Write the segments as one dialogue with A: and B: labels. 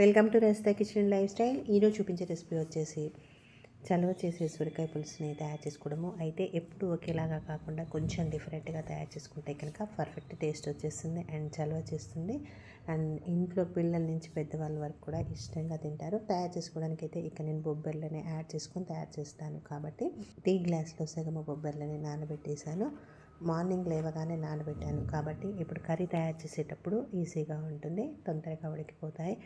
A: Welcome to Rasta kitchen lifestyle. ఈరోజు చూపించే recipe వచ్చేసి చలువ చేసే సొరకాయ పులుసుని తయారు చేసుకోవడము. అయితే ఎప్పుడు ఒకేలాగా కాకుండా కొంచెం డిఫరెంట్గా తయారు చేసుకుంటే కనుక పర్ఫెక్ట్ టేస్ట్ వచ్చేస్తుంది అండ్ చలువ చేస్తుంది. అండ్ ఇంట్లో పిల్లల నుంచి పెద్దవాళ్ళ వరకు కూడా ఇష్టంగా తింటారు. తయారు చేసుకోవడానికి అయితే ఇక నేను బొబ్బర్లని యాడ్ చేసుకొని తయారు చేస్తాను. కాబట్టి టీ గ్లాస్లో సగం బొబ్బర్లని నానబెట్టేశాను. మార్నింగ్ లేవగానే నానబెట్టాను కాబట్టి ఇప్పుడు కర్రీ తయారు చేసేటప్పుడు ఈజీగా ఉంటుంది, తొందరగా ఉడికిపోతాయి.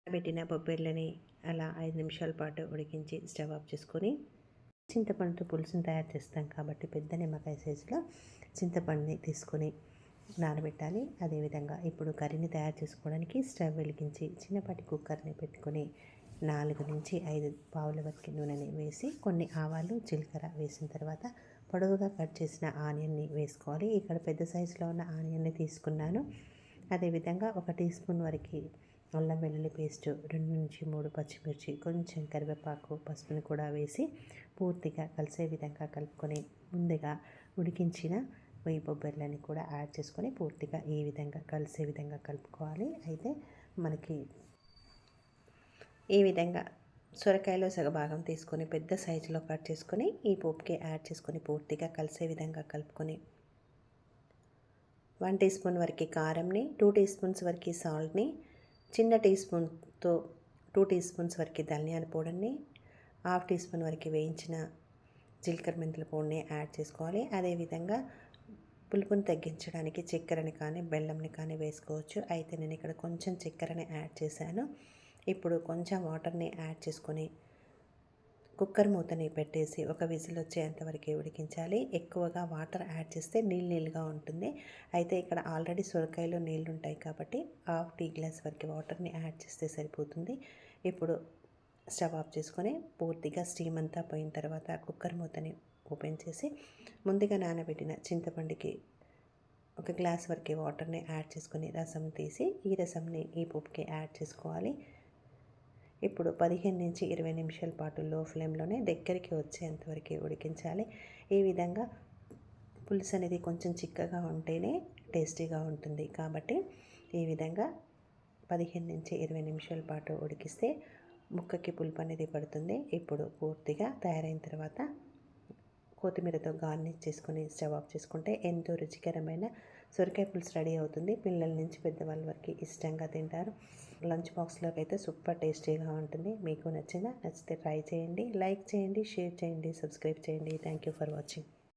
A: పెట్టిన బొబ్బర్లని అలా 5 నిమిషాల పాటు ఉడికించి స్టవ్ ఆఫ్ చేసుకొని చింతపండు పులుసుని తయారు చేస్తాం కాబట్టి పెద్ద నిమ్మకాయ సైజులో చింతపండుని తీసుకొని నానబెట్టాలి. అదేవిధంగా ఇప్పుడు కర్రీని తయారు చేసుకోవడానికి స్టవ్ వెలిగించి చిన్నపాటి కుక్కర్ని పెట్టుకొని 4 నుంచి 5 పావుల వరకు నూనెని వేసి కొన్ని ఆవాలు జీలకర్ర వేసిన తర్వాత పొడవుగా కట్ చేసిన ఆనియన్ని వేసుకోవాలి. ఇక్కడ పెద్ద సైజులో ఉన్న ఆనియన్ని తీసుకున్నాను. అదేవిధంగా 1 టీ స్పూన్ వరకు అల్లం వెల్లుల్లి పేస్ట్, 2 నుంచి 3 పచ్చిమిర్చి, కొంచెం కరివేపాకు, పసుపుని కూడా వేసి పూర్తిగా కలిసే విధంగా కలుపుకొని ముందుగా ఉడికించిన ఈ బొబ్బర్లని కూడా యాడ్ చేసుకొని పూర్తిగా ఈ విధంగా కలిసే విధంగా కలుపుకోవాలి. అయితే మనకి ఈ విధంగా సొరకాయలో సగభాగం తీసుకొని పెద్ద సైజులో కట్ చేసుకొని ఈ పోపుకి యాడ్ చేసుకొని పూర్తిగా కలిసే విధంగా కలుపుకొని 1 టీ స్పూన్ వరకు కారంని, 2 టీ స్పూన్స్ వరకు సాల్ట్ని, చిన్న టీ స్పూన్తో 2 టీ స్పూన్స్ వరకు ధనియాల పౌడర్ని, హాఫ్ టీ స్పూన్ వరకు వేయించిన జీలకర్ర మెంతుల పౌడర్ని యాడ్ చేసుకోవాలి. అదేవిధంగా పులుపుని తగ్గించడానికి చక్కెరని కానీ బెల్లంని కానీ వేసుకోవచ్చు. అయితే నేను ఇక్కడ కొంచెం చక్కెరని యాడ్ చేశాను. ఇప్పుడు కొంచెం వాటర్ని యాడ్ చేసుకొని కుక్కర్ మూతని పెట్టేసి ఒక విజిల్ వచ్చేంతవరకు ఉడికించాలి. ఎక్కువగా వాటర్ యాడ్ చేస్తే నీళ్ళుగా ఉంటుంది. అయితే ఇక్కడ ఆల్రెడీ సొరకాయలో నీళ్ళు ఉంటాయి కాబట్టి హాఫ్ టీ గ్లాస్ వరకు వాటర్ని యాడ్ చేస్తే సరిపోతుంది. ఇప్పుడు స్టవ్ ఆఫ్ చేసుకొని పూర్తిగా స్టీమ్ అంతా పోయిన తర్వాత కుక్కర్ మూతని ఓపెన్ చేసి ముందుగా నానబెట్టిన చింతపండుకి 1 గ్లాస్ వరకు వాటర్ని యాడ్ చేసుకొని రసం తీసి ఈ రసంని ఈ పోపుకి యాడ్ చేసుకోవాలి. ఇప్పుడు 15 నుంచి 20 నిమిషాల పాటు లో ఫ్లేమ్లోనే దగ్గరికి వచ్చేంతవరకు ఉడికించాలి. ఈ విధంగా పులుసు అనేది కొంచెం చిక్కగా ఉంటేనే టేస్టీగా ఉంటుంది. కాబట్టి ఈ విధంగా 15 నుంచి 20 నిమిషాల పాటు ఉడికిస్తే ముక్కకి పులుపు అనేది పడుతుంది. ఇప్పుడు పూర్తిగా తయారైన తర్వాత కొత్తిమీరతో గార్నిష్ చేసుకొని స్టవ్ ఆఫ్ చేసుకుంటే ఎంతో రుచికరమైన సొరకాయ పులుసు రెడీ అవుతుంది. పిల్లల నుంచి పెద్దవాళ్ళ వరకు ఇష్టంగా తింటారు. లంచ్ బాక్స్లోకి అయితే సూపర్ టేస్టీగా ఉంటుంది. మీకు నచ్చితే ట్రై చేయండి, లైక్ చేయండి, షేర్ చేయండి, సబ్స్క్రైబ్ చేయండి. Thank you for watching.